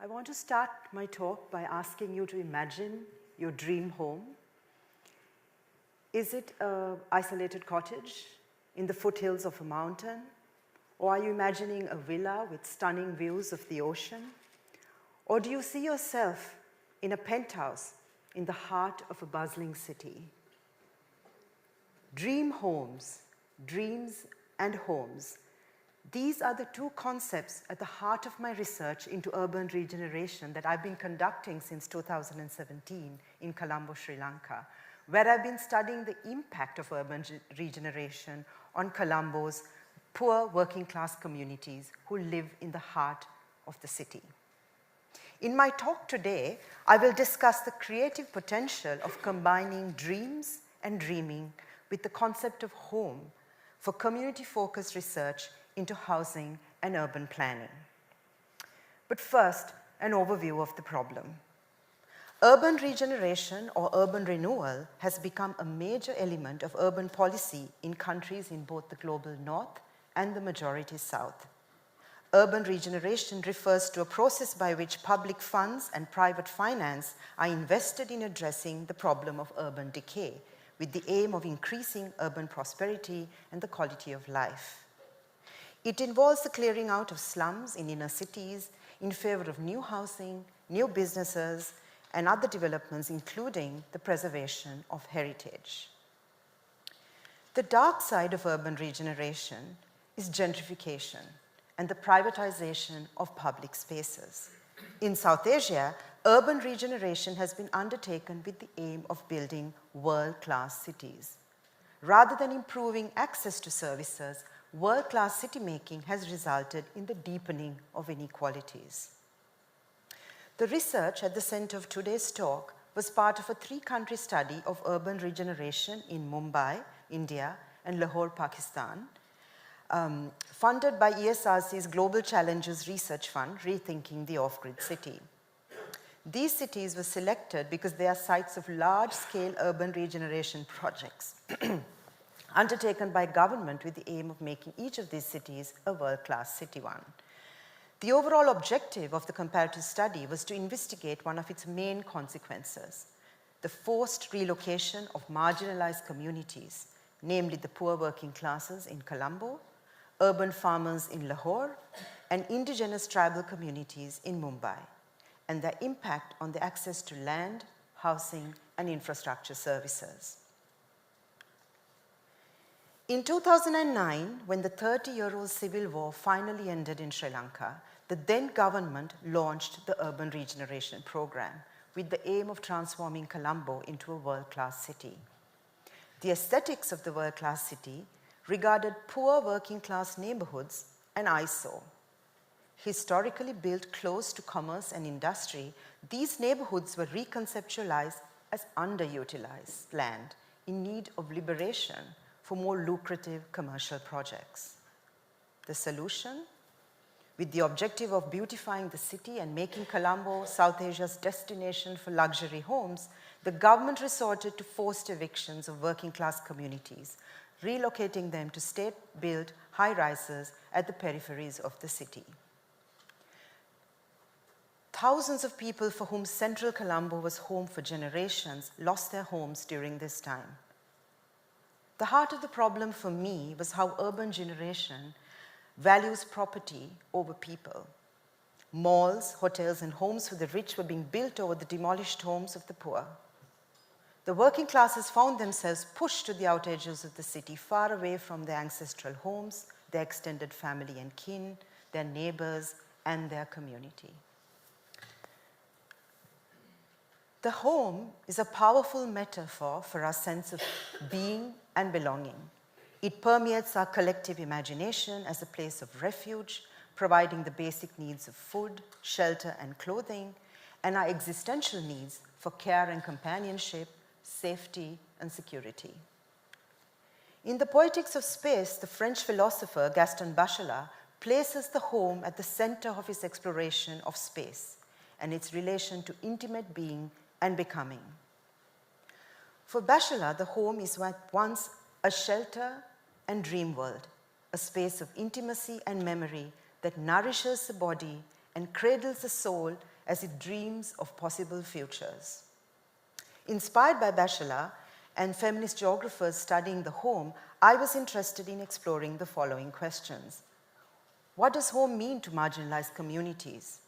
I want to start my talk by asking you to imagine your dream home. Is it an isolated cottage in the foothills of a mountain? Or are you imagining a villa with stunning views of the ocean? Or do you see yourself in a penthouse in the heart of a bustling city? Dream homes, dreams and homes. These are the two concepts at the heart of my research into urban regeneration that I've been conducting since 2017 in Colombo, Sri Lanka, where I've been studying the impact of urban regeneration on Colombo's poor working class communities who live in the heart of the city. In my talk today, I will discuss the creative potential of combining dreams and dreaming with the concept of home for community-focused research into housing and urban planning. But first, an overview of the problem. Urban regeneration or urban renewal has become a major element of urban policy in countries in both the global north and the majority south. Urban regeneration refers to a process by which public funds and private finance are invested in addressing the problem of urban decay, with the aim of increasing urban prosperity and the quality of life. It involves the clearing out of slums in inner cities in favor of new housing, new businesses, and other developments, including the preservation of heritage. The dark side of urban regeneration is gentrification and the privatization of public spaces. In South Asia, urban regeneration has been undertaken with the aim of building world-class cities. Rather than improving access to services, world-class city-making has resulted in the deepening of inequalities. The research at the center of today's talk was part of a three-country study of urban regeneration in Mumbai, India, and Lahore, Pakistan, funded by ESRC's Global Challenges Research Fund, Rethinking the Off-Grid City. These cities were selected because they are sites of large-scale urban regeneration projects undertaken by government with the aim of making each of these cities a world-class city one. The overall objective of the comparative study was to investigate one of its main consequences, the forced relocation of marginalized communities, namely the poor working classes in Colombo, urban farmers in Lahore, and indigenous tribal communities in Mumbai, and their impact on the access to land, housing, and infrastructure services. In 2009, when the 30-year-old civil war finally ended in Sri Lanka, the then government launched the Urban Regeneration Program with the aim of transforming Colombo into a world-class city. The aesthetics of the world-class city regarded poor working-class neighborhoods an eyesore. Historically built close to commerce and industry, these neighborhoods were reconceptualized as underutilized land in need of liberation for more lucrative commercial projects. The solution? With the objective of beautifying the city and making Colombo South Asia's destination for luxury homes, the government resorted to forced evictions of working-class communities, relocating them to state-built high-rises at the peripheries of the city. Thousands of people for whom central Colombo was home for generations lost their homes during this time. The heart of the problem for me was how urban generation values property over people. Malls, hotels, and homes for the rich were being built over the demolished homes of the poor. The working classes found themselves pushed to the outer edges of the city, far away from their ancestral homes, their extended family and kin, their neighbors, and their community. The home is a powerful metaphor for our sense of being and belonging. It permeates our collective imagination as a place of refuge, providing the basic needs of food, shelter, and clothing, and our existential needs for care and companionship, safety, and security. In The Poetics of Space, the French philosopher Gaston Bachelard places the home at the center of his exploration of space and its relation to intimate being and becoming. For Bachelard, the home is once a shelter and dream world, a space of intimacy and memory that nourishes the body and cradles the soul as it dreams of possible futures. Inspired by Bachelor and feminist geographers studying the home, I was interested in exploring the following questions. What does home mean to marginalized communities?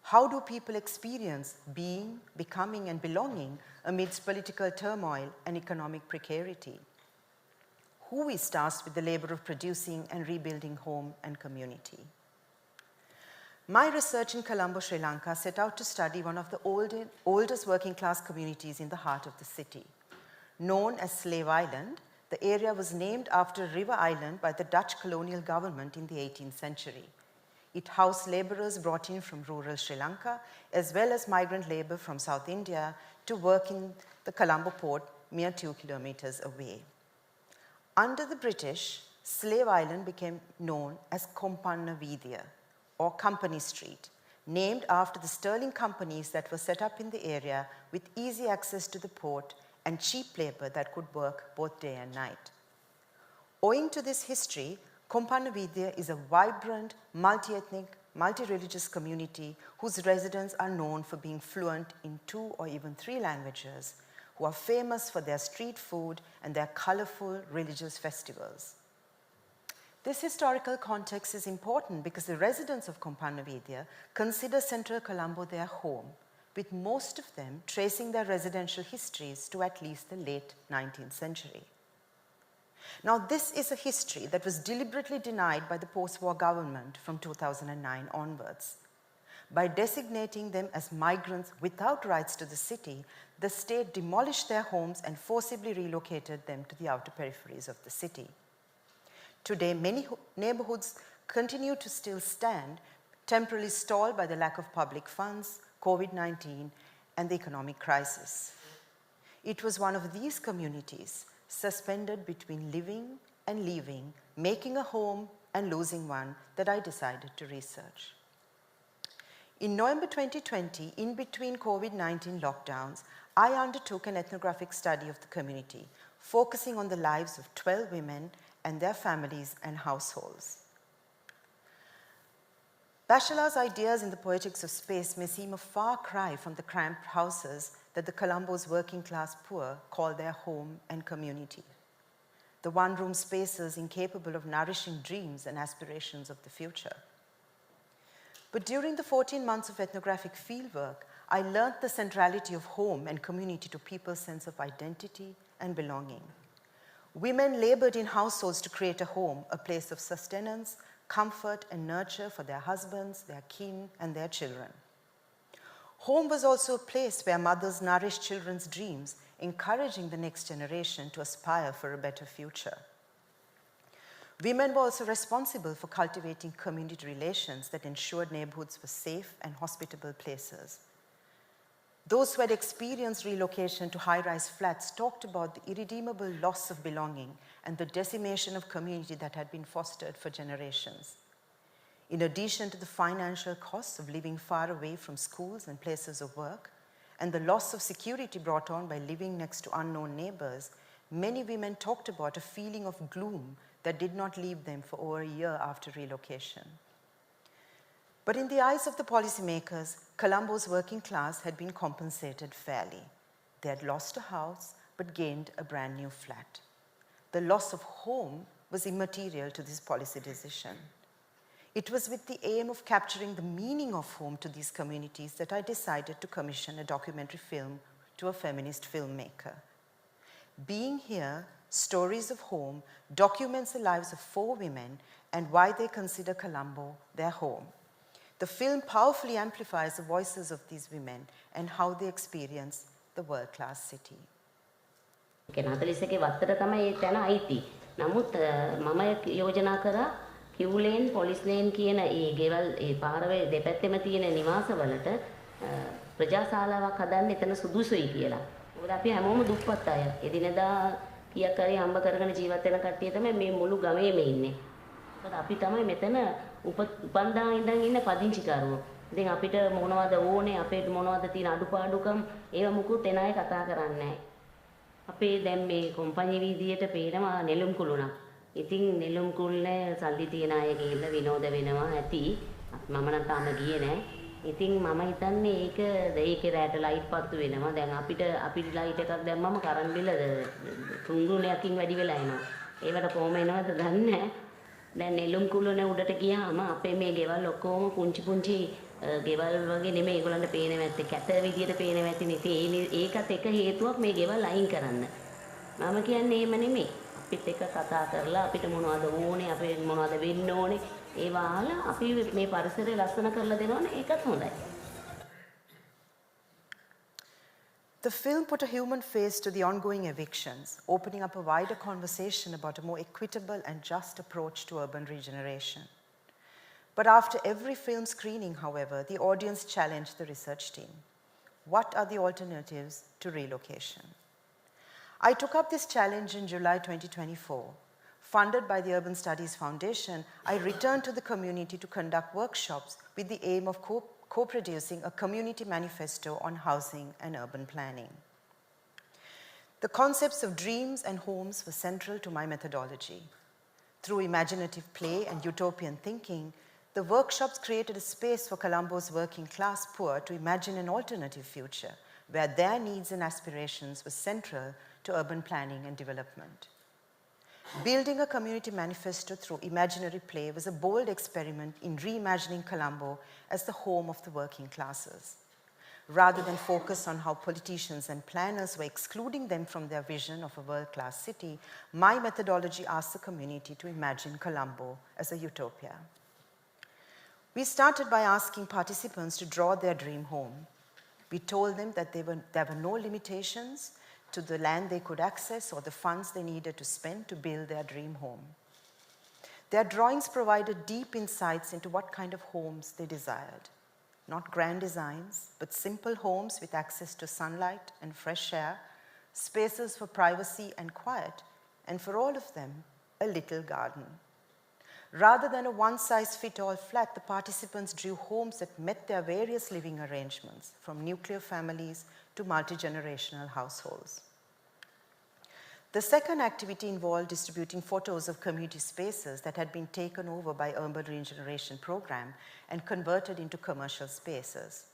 How do people experience being, becoming, and belonging amidst political turmoil and economic precarity? Who is tasked with the labor of producing and rebuilding home and community? My research in Colombo, Sri Lanka set out to study one of the oldest working class communities in the heart of the city. Known as Slave Island, the area was named after a river island by the Dutch colonial government in the 18th century. It housed laborers brought in from rural Sri Lanka, as well as migrant labor from South India to work in the Colombo port, mere 2 kilometers away. Under the British, Slave Island became known as Kompanna Vidya, or Company Street, named after the sterling companies that were set up in the area with easy access to the port and cheap labor that could work both day and night. Owing to this history, Kompanna Vidya is a vibrant, multi-ethnic, multi-religious community whose residents are known for being fluent in 2 or even 3 languages, who are famous for their street food and their colorful religious festivals. This historical context is important because the residents of Kompanna Vidya consider central Colombo their home, with most of them tracing their residential histories to at least the late 19th century. Now, this is a history that was deliberately denied by the post-war government from 2009 onwards. By designating them as migrants without rights to the city, the state demolished their homes and forcibly relocated them to the outer peripheries of the city. Today, many neighborhoods continue to still stand, temporarily stalled by the lack of public funds, COVID-19, and the economic crisis. It was one of these communities, suspended between living and leaving, making a home and losing one, that I decided to research. In November 2020, in between COVID-19 lockdowns, I undertook an ethnographic study of the community, focusing on the lives of 12 women and their families and households. Bachelor's ideas in the poetics of space may seem a far cry from the cramped houses that the Colombo's working class poor call their home and community, the one-room spaces incapable of nourishing dreams and aspirations of the future. But during the 14 months of ethnographic fieldwork, I learned the centrality of home and community to people's sense of identity and belonging. Women labored in households to create a home, a place of sustenance, comfort, and nurture for their husbands, their kin, and their children. Home was also a place where mothers nourished children's dreams, encouraging the next generation to aspire for a better future. Women were also responsible for cultivating community relations that ensured neighborhoods were safe and hospitable places. Those who had experienced relocation to high-rise flats talked about the irredeemable loss of belonging and the decimation of community that had been fostered for generations. In addition to the financial costs of living far away from schools and places of work, and the loss of security brought on by living next to unknown neighbors, many women talked about a feeling of gloom that did not leave them for over a year after relocation. But in the eyes of the policymakers, Colombo's working class had been compensated fairly. They had lost a house, but gained a brand new flat. The loss of home was immaterial to this policy decision. It was with the aim of capturing the meaning of home to these communities that I decided to commission a documentary film to a feminist filmmaker. Being Here, Stories of Home documents the lives of 4 women and why they consider Colombo their home. The film powerfully amplifies the voices of these women and how they experience the world-class city. 41 වත්තට තමයි ඒ තැන අයිති. නමුත් මම යෝජනා කරා කිව්ලේන් police lane කියන ඒ ගෙවල් ඒ පාරවල් දෙපැත්තෙම තියෙන නිවාසවලට ප්‍රජාශාලාවක් හදන්න එතන සුදුසුයි කියලා. මොකද අපි හැමෝම දුප්පත් අය. එදිනෙදා කීයක් හරි හම්බ කරගෙන ජීවත් වෙන කට්ටිය තමයි මේ මුළු ගමේම ඉන්නේ. මොකද අපි තමයි මෙතන උපන්දා ඉඳන් ඉන්න පදිංචිකරුවෝ. ඉතින් අපිට මොනවද ඕනේ අපේ මොනවද තියෙන අඩුපාඩුකම් ඒව මුකුත් එන අය කතා කරන්නේ නැහැ. අපේ දැන් මේ කොම්පැනි වීදියට පේනවා නෙළුම් කුළුණක්. ඉතින් නෙළුම් කුළුනේ සල්ලි තියන අය ගිහිල්ලා විනෝද වෙනවා ඇති. මම නම් තාම ගියේ නැහැ. ඉතින් මම හිතන්නේ ඒකේ රැට ලයිට් පත්තු වෙනවා. දැන් අපිට ලයිට් එකක් දැම්මම කරන්ට් බිල තුන්ගුණයකින් වැඩි වෙලා එනවා. ඒවට කොහොම එනවද දන්නේ නැහැ. දැන් නෙළුම් කුළුනේ උඩට ගියාම අපේ මේ ගෙවල් ඔක්කොම පුංචි ගෙවල් වගේ නෙමෙයි ඒගොල්ලන්ට පේන්නේ නැත්තේ. කැත විදියට පේන්නේ නැතිනේ. ඉතින් ඒකත් එක හේතුවක් මේ ගෙවල් අයින් කරන්න. මම කියන්නේ එහෙම නෙමෙයි. අපිත් එක්ක කතා කරලා අපිට මොනවද ඕනේ, අපේ මොනවද වෙන්න ඕනේ, ඒ වහලා අපි මේ පරිසරය ලස්සන කරලා දෙනවනේ ඒකත් හොඳයි. The film put a human face to the ongoing evictions, opening up a wider conversation about a more equitable and just approach to urban regeneration. But after every film screening, however, the audience challenged the research team. What are the alternatives to relocation? I took up this challenge in July 2024. Funded by the Urban Studies Foundation, I returned to the community to conduct workshops with the aim of co-producing a community manifesto on housing and urban planning. The concepts of dreams and homes were central to my methodology. Through imaginative play and utopian thinking, the workshops created a space for Colombo's working class poor to imagine an alternative future where their needs and aspirations were central to urban planning and development. Building a community manifesto through imaginary play was a bold experiment in reimagining Colombo as the home of the working classes. Rather than focus on how politicians and planners were excluding them from their vision of a world-class city, my methodology asked the community to imagine Colombo as a utopia. We started by asking participants to draw their dream home. We told them that there were no limitations to the land they could access or the funds they needed to spend to build their dream home. Their drawings provided deep insights into what kind of homes they desired. Not grand designs, but simple homes with access to sunlight and fresh air, spaces for privacy and quiet, and for all of them, a little garden. Rather than a one-size-fits-all flat, the participants drew homes that met their various living arrangements, from nuclear families to multi-generational households. The second activity involved distributing photos of community spaces that had been taken over by Urban Regeneration Program and converted into commercial spaces.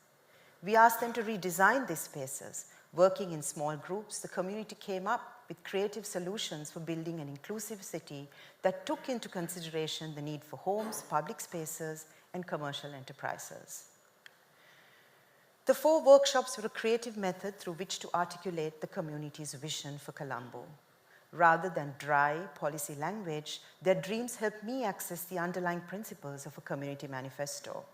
We asked them to redesign these spaces. Working in small groups, the community came up with creative solutions for building an inclusive city that took into consideration the need for homes, public spaces, and commercial enterprises. The 4 workshops were a creative method through which to articulate the community's vision for Colombo. Rather than dry policy language, their dreams helped me access the underlying principles of a community manifesto.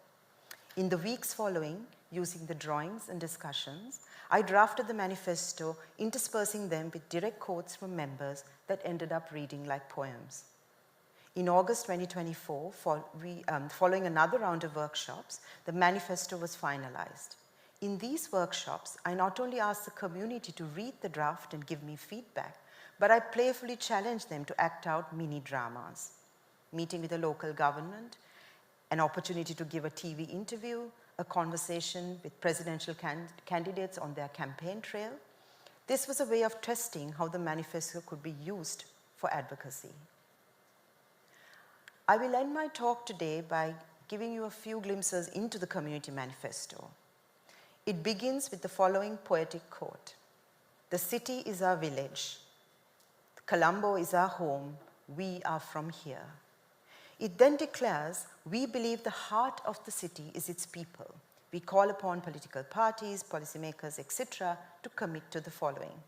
In the weeks following, using the drawings and discussions, I drafted the manifesto, interspersing them with direct quotes from members that ended up reading like poems. In August 2024, following another round of workshops, the manifesto was finalized. In these workshops, I not only asked the community to read the draft and give me feedback, but I playfully challenged them to act out mini dramas. Meeting with a local government, an opportunity to give a TV interview, a conversation with presidential candidates on their campaign trail. This was a way of testing how the manifesto could be used for advocacy. I will end my talk today by giving you a few glimpses into the community manifesto. It begins with the following poetic quote: "The city is our village. Colombo is our home. We are from here." It then declares, we believe the heart of the city is its people. We call upon political parties, policymakers, etc. to commit to the following: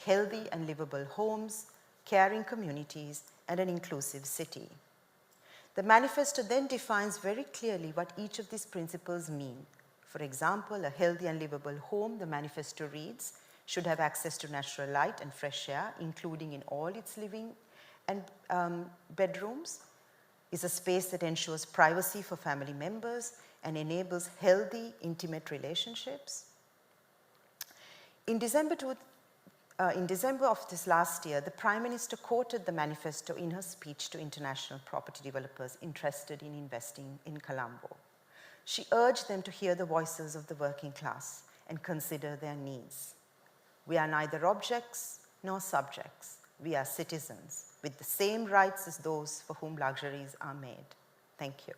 healthy and livable homes, caring communities, and an inclusive city. The manifesto then defines very clearly what each of these principles mean. For example, a healthy and livable home, the manifesto reads, should have access to natural light and fresh air, including in all its living and bedrooms, is a space that ensures privacy for family members and enables healthy, intimate relationships. In December of this last year, the Prime Minister quoted the manifesto in her speech to international property developers interested in investing in Colombo. She urged them to hear the voices of the working class and consider their needs. We are neither objects nor subjects. We are citizens with the same rights as those for whom luxuries are made. Thank you.